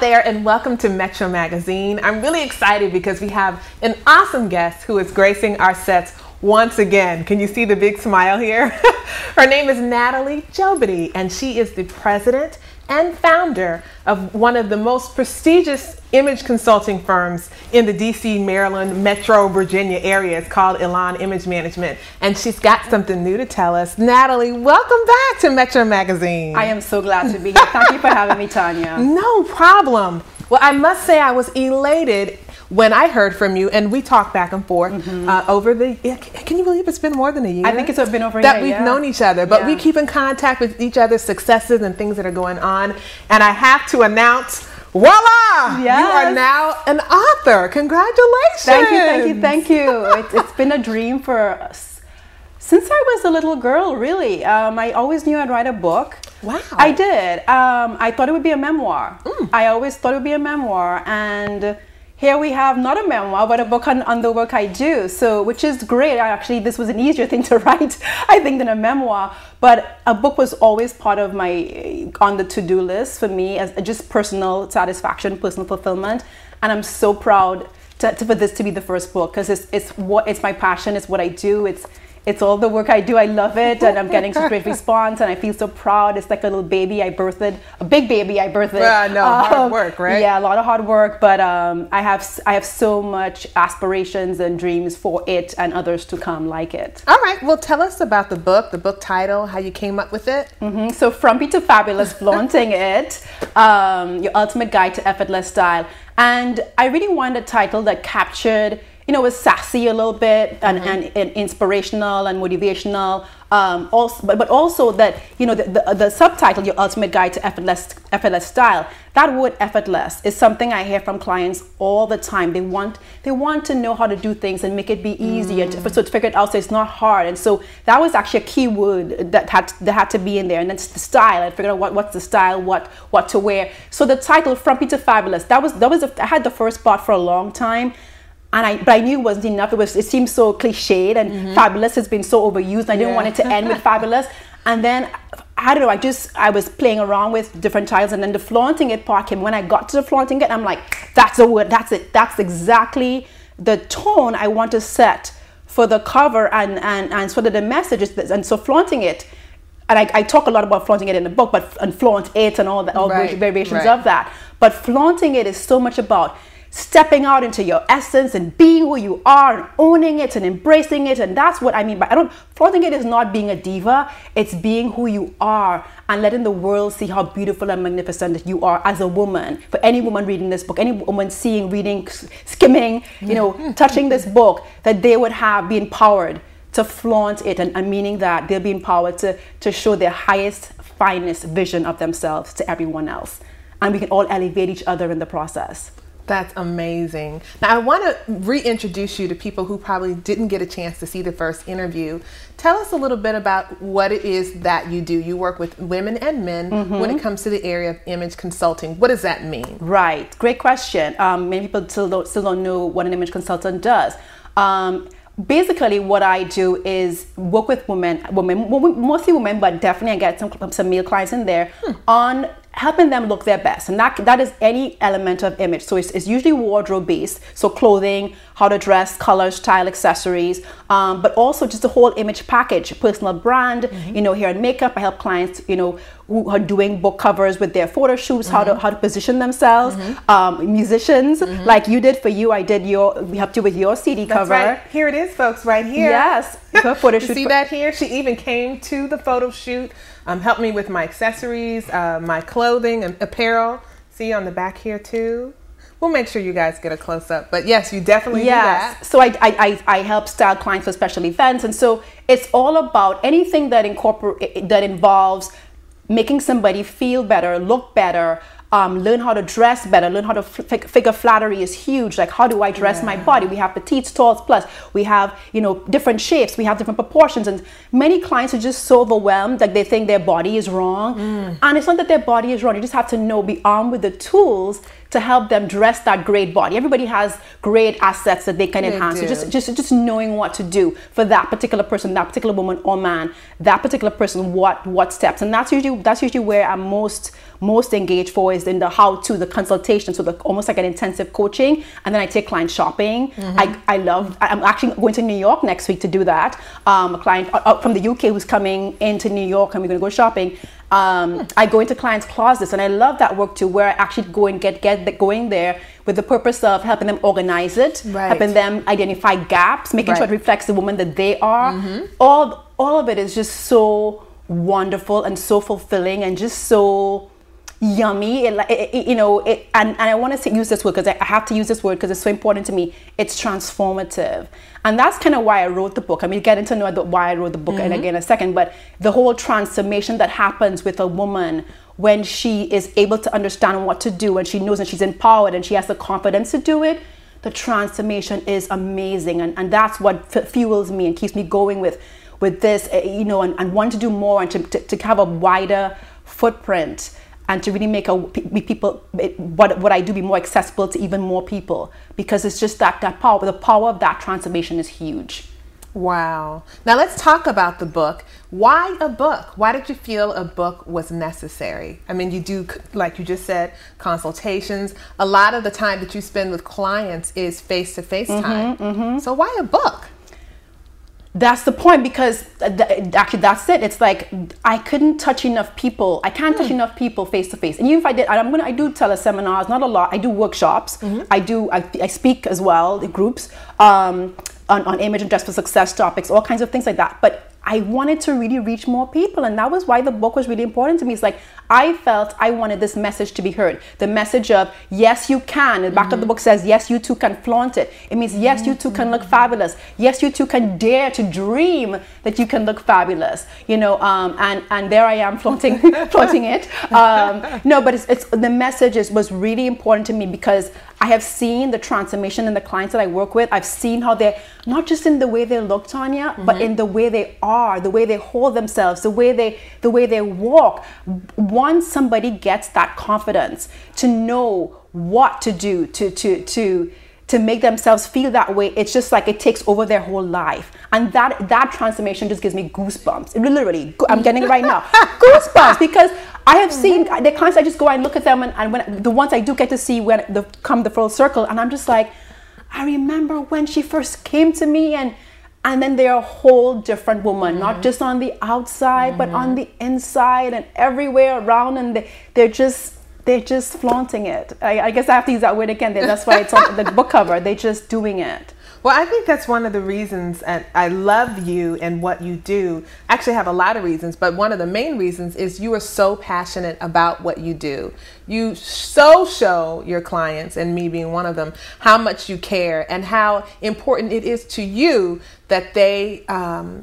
there, and welcome to Metro Magazine. I'm really excited because we have an awesome guest who is gracing our sets once again. Can you see the big smile here? Her name is Natalie Jobity, and she is the president and founder of one of the most prestigious image consulting firms in the DC, Maryland, Metro Virginia area. It's called Elan Image Management, and she's got something new to tell us. Natalie, welcome back to Metro Magazine. I am so glad to be here. Thank you for having me, Tanya. No problem. Well, I must say I was elated when I heard from you, and we talked back and forth over the, can you believe it's been more than a year? I think it's been over a year. That year, we've known each other, but we keep in contact with each other's successes and things that are going on. And I have to announce, voila! Yes. You are now an author. Congratulations! Thank you. It's been a dream for since I was a little girl, really. I always knew I'd write a book. Wow. I did. I thought it would be a memoir. I always thought it would be a memoir, and here we have not a memoir, but a book on the work I do. So, which is great. Actually, this was an easier thing to write, I think, than a memoir. But a book was always part of my on the to-do list for me as just personal satisfaction, personal fulfillment. And I'm so proud for this to be the first book, because it's my passion. It's what I do. It's all the work I do. I love it, and I'm getting such great response, and I feel so proud. It's like a little baby I birthed, a big baby I birthed. Hard work, right? Yeah, a lot of hard work, but I have so much aspirations and dreams for it and others to come like it. All right, well, tell us about the book title, how you came up with it. So, Frumpy to Fabulous, Flaunting It, your ultimate guide to effortless style. And I really wanted a title that captured, was sassy a little bit and inspirational and motivational. But also that, the subtitle, Your Ultimate Guide to Effortless Style. That word effortless is something I hear from clients all the time. They want to know how to do things and make it be easy, and to figure it out so it's not hard. And so that was actually a key word that had to be in there. And then the style. I figured out what's the style, what to wear. So the title, Frumpy to Fabulous, I had the first part for a long time. But I knew it wasn't enough. It seemed so cliched, and fabulous has been so overused. I didn't want it to end with fabulous. And then, I don't know, I was playing around with different titles, and then the Flaunting It part came. When I got to the Flaunting It, I'm like, that's a word, that's it. That's exactly the tone I want to set for the cover and sort of the messages. And so Flaunting It, and I talk a lot about flaunting it in the book, and flaunt it and all variations of that. But flaunting it is so much about stepping out into your essence and being who you are and owning it and embracing it. And that's what I mean by flaunting it is not being a diva. It's being who you are and letting the world see how beautiful and magnificent you are as a woman. For any woman reading this book, any woman seeing, reading, skimming, touching this book, that they would be empowered to flaunt it, and meaning that they'll be empowered to show their highest, finest vision of themselves to everyone else. And we can all elevate each other in the process. That's amazing. Now, I want to reintroduce you to people who probably didn't get a chance to see the first interview. Tell us a little bit about what it is that you do. You work with women and men when it comes to the area of image consulting. What does that mean? Right. Great question. Many people still don't know what an image consultant does. Basically, what I do is work with women, mostly women, but definitely I get some male clients in there on helping them look their best. And that is any element of image. So it's usually wardrobe based. So clothing, how to dress, color, style, accessories, but also just the whole image package, personal brand, hair and makeup. I help clients, who are doing book covers with their photo shoots, how to position themselves. Musicians, like you did for you, we helped you with your CD cover. Right. Here it is, folks, right here. Yes, her photo shoot. You see that here? She even came to the photo shoot, helped me with my accessories, my clothing and apparel. See on the back here too. We'll make sure you guys get a close up. But yes, you definitely do that. So I help style clients for special events, and so it's all about anything that involves making somebody feel better, look better, learn how to dress better, learn how to figure flattery is huge. Like, how do I dress my body? We have petites, talls, plus. We have, different shapes. We have different proportions. And many clients are just so overwhelmed that they think their body is wrong. And it's not that their body is wrong. You just have to be armed with the tools to help them dress that great body. Everybody has great assets that they can enhance. So just knowing what to do for that particular person, that particular woman or man, that particular person, what steps. And that's usually where I'm most engaged for, is in the how-to, the consultation, so almost like an intensive coaching. And then I take clients shopping. I'm actually going to New York next week to do that. A client from the UK who's coming into New York, and we're going to go shopping. I go into clients' closets, and I love that work too, where I actually go and get going there with the purpose of helping them organize it, helping them identify gaps, making sure it reflects the woman that they are. All of it is just so wonderful and so fulfilling and just so yummy. And I want to use this word because I have to use this word because it's so important to me. It's transformative. And that's kind of why I wrote the book. I mean, get into know why I wrote the book and again in a second, but the whole transformation that happens with a woman when she is able to understand what to do, and she knows and she's empowered and she has the confidence to do it, the transformation is amazing. And that's what fuels me and keeps me going with this, and want to do more and to have a wider footprint, and to really make what I do be more accessible to even more people, because it's just that power. The power of that transformation is huge. Wow. Now let's talk about the book. Why a book? Why did you feel a book was necessary? I mean, you do, like you just said, consultations. A lot of the time that you spend with clients is face-to-face time. So why a book? That's the point, because actually that's it. It's like I couldn't touch enough people. I can't touch enough people face to face. And even if I did, I do teleseminars, not a lot. I do workshops. I speak as well in groups on image and dress for success topics, all kinds of things like that. But I wanted to really reach more people, and that was why the book was really important to me. It's like I felt I wanted this message to be heard. The message of yes, you can. The back of the book says yes, you too can flaunt it. It means yes, you too can look fabulous. Yes, you too can dare to dream that you can look fabulous. And there I am flaunting it. No, but it's the message was really important to me, because I have seen the transformation in the clients that I work with. I've seen how they're not just in the way they look, Tanya, but in the way they are, the way they hold themselves, the way they walk. Once somebody gets that confidence to know what to do to make themselves feel that way, it's just like it takes over their whole life. And that transformation just gives me goosebumps. Literally, I'm getting it right now. Goosebumps, because I have seen the clients, I just go and look at them, and when the ones I do get to see when they come the full circle, and I'm just like, I remember when she first came to me, and then they're a whole different woman, not just on the outside, but on the inside and everywhere around, and they're just flaunting it. I guess I have to use that word again. That's why it's on the book cover. They're just doing it. Well, I think that's one of the reasons, and I love you and what you do. Actually, I have a lot of reasons, but one of the main reasons is you are so passionate about what you do. You so show your clients, and me being one of them, how much you care and how important it is to you that they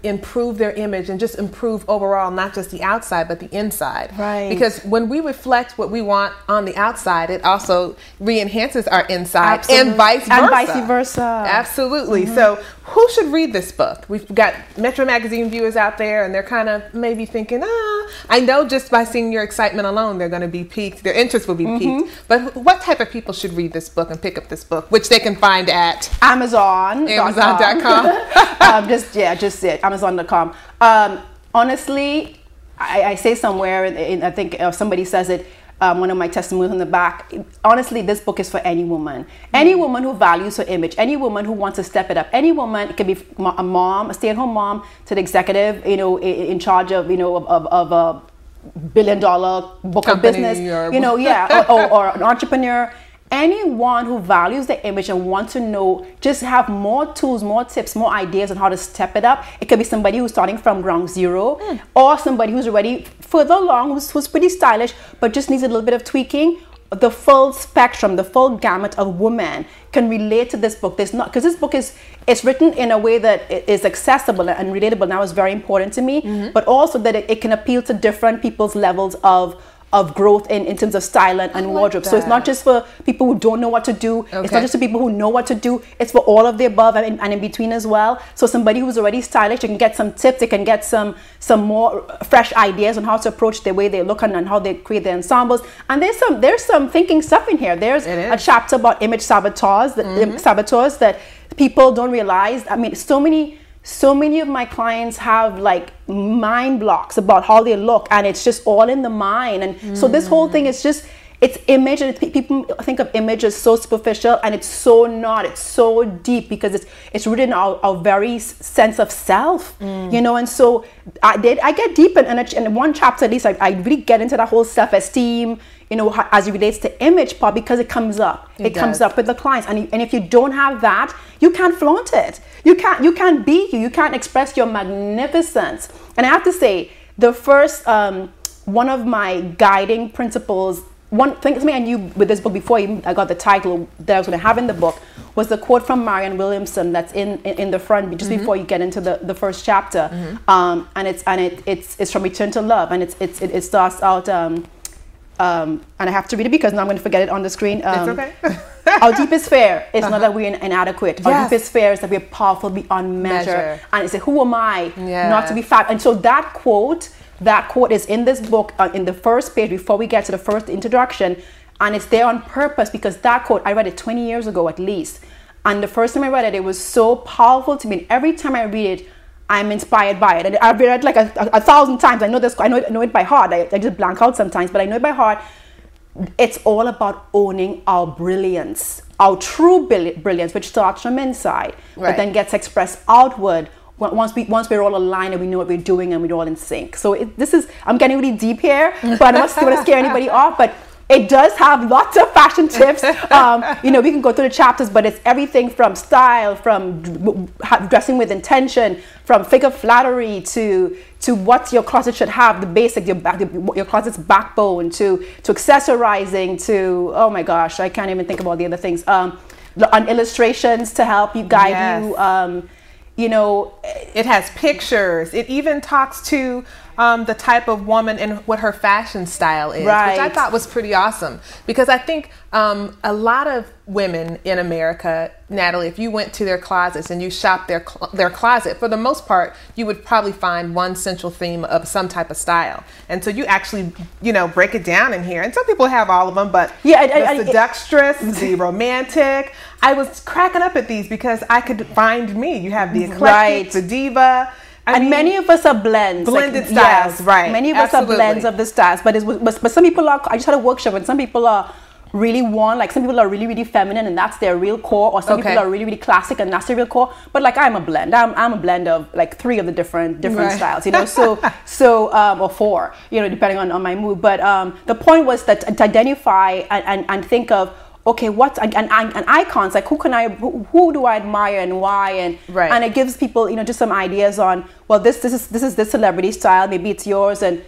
improve their image and just improve overall, not just the outside, but the inside. Right. Because when we reflect what we want on the outside, it also re-enhances our inside. Absolutely. And vice versa. And vice versa. Absolutely. So who should read this book? We've got Metro Magazine viewers out there, and they're kind of maybe thinking, I know just by seeing your excitement alone, they're going to be piqued. Their interest will be piqued. But what type of people should read this book and pick up this book, which they can find at Amazon.com. Just Amazon.com. Honestly, I say somewhere, I think somebody says it, one of my testimonials on the back, honestly, this book is for any woman. Any woman who values her image, any woman who wants to step it up, any woman, it could be a mom, a stay-at-home mom, to the executive, in charge of, of a billion-dollar book of business, or an entrepreneur. Anyone who values the image and wants to know, just have more tools, more tips, more ideas on how to step it up. It could be somebody who's starting from ground zero, or somebody who's already further along, who's pretty stylish, but just needs a little bit of tweaking. The full spectrum, the full gamut of women can relate to this book. Because this book it's written in a way that it is accessible and relatable. Now, is very important to me, but also that it can appeal to different people's levels of of growth in terms of style and wardrobe. So it's not just for people who don't know what to do. Okay. It's not just for people who know what to do. It's for all of the above and in between as well. So somebody who's already stylish, you can get some tips. They can get some more fresh ideas on how to approach the way they look and how they create their ensembles. And there's some thinking stuff in here. There's a chapter about image saboteurs, saboteurs that people don't realize. I mean, so many of my clients have like mind blocks about how they look, and it's just all in the mind. And so this whole thing is just, it's image, and people think of image as so superficial, and it's so not. It's so deep because it's rooted in our very sense of self, you know. And so I get deep in one chapter at least. I really get into that whole self-esteem, you know, as it relates to image part, because it comes up. It comes up with the clients, and if you don't have that, you can't flaunt it. You can't be you. You can't express your magnificence. And I have to say, the first one of my guiding principles, one thing I knew with this book before I got the title that I was going to have in the book, was the quote from Marianne Williamson that's in the front just before you get into the first chapter, and it's from Return to Love, and it starts out. And I have to read it because now I'm going to forget it on the screen. It's okay. Our deepest fear is not that we're inadequate. Our deepest fear is that we're powerful beyond measure. And it's who am I not to be fat? And so that quote is in this book in the first page before we get to the first introduction. And it's there on purpose because that quote, I read it 20 years ago at least. And the first time I read it, it was so powerful to me. And every time I read it, I'm inspired by it. And I've read it like a 1,000 times. I know this. I know it by heart. I just blank out sometimes, but I know it by heart. It's all about owning our brilliance, our true brilliance, which starts from inside, but then gets expressed outward once we're all aligned and we know what we're doing and we're all in sync. So I'm getting really deep here, but I don't want to scare anybody off. But it does have lots of fashion tips. You know, we can go through the chapters, but it's everything from style, from dressing with intention, from figure flattery to what your closet should have, the basic, your closet's backbone, to accessorizing, to, oh my gosh, I can't even think of all the other things. On illustrations to help you guide you. You know, it has pictures. It even talks to the type of woman and what her fashion style is, which I thought was pretty awesome. Because I think a lot of women in America, Natalie, if you went to their closets and you shopped their closet, for the most part, you would probably find one central theme of some type of style. And so you actually, you know, break it down in here. And some people have all of them, but the seductress, the romantic. I was cracking up at these because I could find me. You have the eclectic, the diva. I mean, many of us are blends. Blended styles, right. Many of us are blends of the styles. But some people are, I just had a workshop, and some people are really some people are really, really feminine, and that's their real core, or some people are really, really classic, and that's their real core. But like, I'm a blend. I'm a blend of like 3 of the different styles, you know, or 4, you know, depending on my mood. But the point was that to identify and think of, okay, what and icons, like who do I admire and why, and it gives people, you know, just some ideas on, well, this is this celebrity style, maybe it's yours. And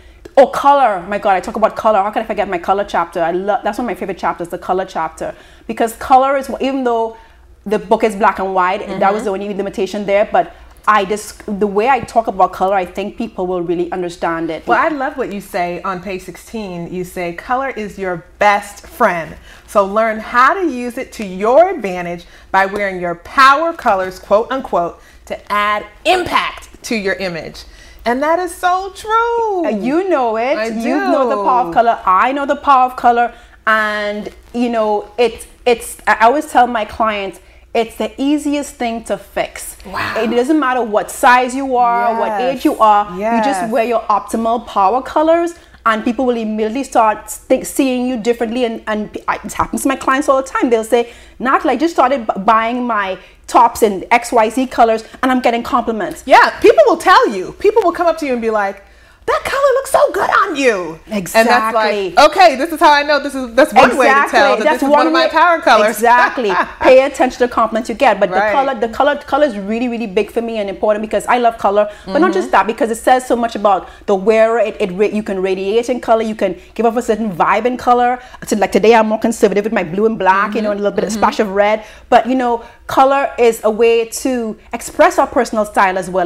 color, my God, I talk about color. How can I forget my color chapter? That's one of my favorite chapters, the color chapter, because color is, even though the book is black and white, that was the only limitation there, but the way I talk about color, I think people will really understand it. Well, I love what you say on page 16. You say, color is your best friend. So learn how to use it to your advantage by wearing your power colors, quote unquote, to add impact to your image. And that is so true. You know it. I do. You know the power of color. I know the power of color. And, you know, I always tell my clients, it's the easiest thing to fix. Wow. It doesn't matter what size you are, what age you are. You just wear your optimal power colors, and people will immediately start seeing you differently. And it happens to my clients all the time. They'll say, Natalie, I just started buying my tops in XYZ colors, and I'm getting compliments. Yeah, people will tell you. People will come up to you and be like, that color looks so good on you. Exactly. And that's like, okay, this is how I know that's one way to tell that this is one of my power colors. Exactly. Pay attention to the compliments you get. But the color is really, really big for me and important, because I love color. But not just that, because it says so much about the wearer. You can radiate in color. You can give off a certain vibe in color. So like today, I'm more conservative with my blue and black, you know, and a little bit of splash of red. But, you know, color is a way to express our personal style as well.